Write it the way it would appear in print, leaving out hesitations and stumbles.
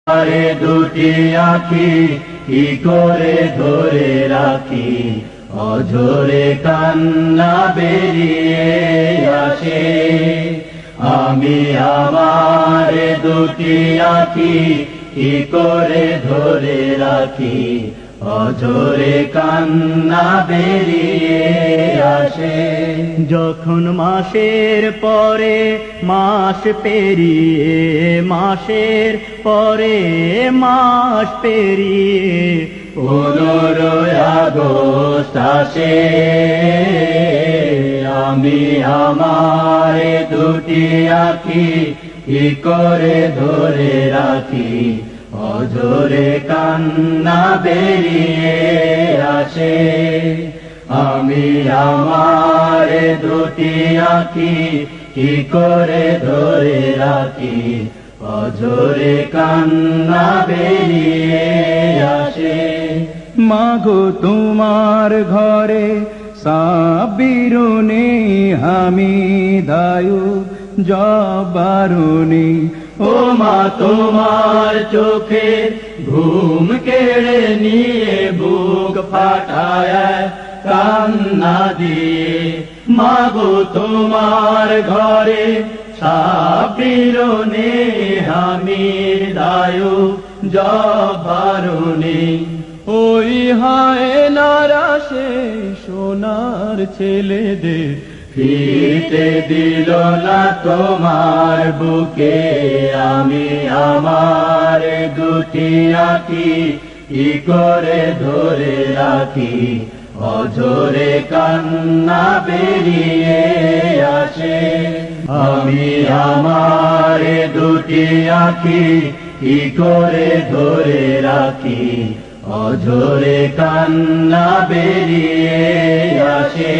আরে দুটি আঁখি কি করে ধরে রাখি, অঝরে কান্না বেরিয়ে আসে। আমি আমার দুটি আঁখি কি করে ধরে রাখি, অঝরে কান্না বেরিয়ে আসে। যখন মাসের পরে মাস পেরিয়ে, মাসের পরে মাস পেরিয়ে 15 আগস্ট আসে, আমি আমার দুটি আঁখি কি করে ধরে রাখি, অঝরে কান্না বেরিয়ে আসে। আমি আমার দুটি আঁখি কি করে ধরে রাখি, অঝরে কান্না বেরিয়ে আসে। মাগো তোমার ঘরে সাবিরুনি হামিদায়ু জবারুনি। ও মা তোমার চোখে ঘুম কেড়ে নিয়ে বুক ফাটায় কান্না দিয়ে, মাগো তোমার ঘরে সাবিরুনি হামিদায়ু জবারুনি। ওই হায় নারাশে সোনার ছেলেদের ফিরতে দিল না তোমার বুকে, আমি আমার দুটি আঁখি কি করে ধরে রাখি, অঝরে কান্না বেরিয়ে আসে। আমি আমার দুটি আঁখি কি করে ধরে রাখি, অঝরে কান্না বেরিয়ে আসে।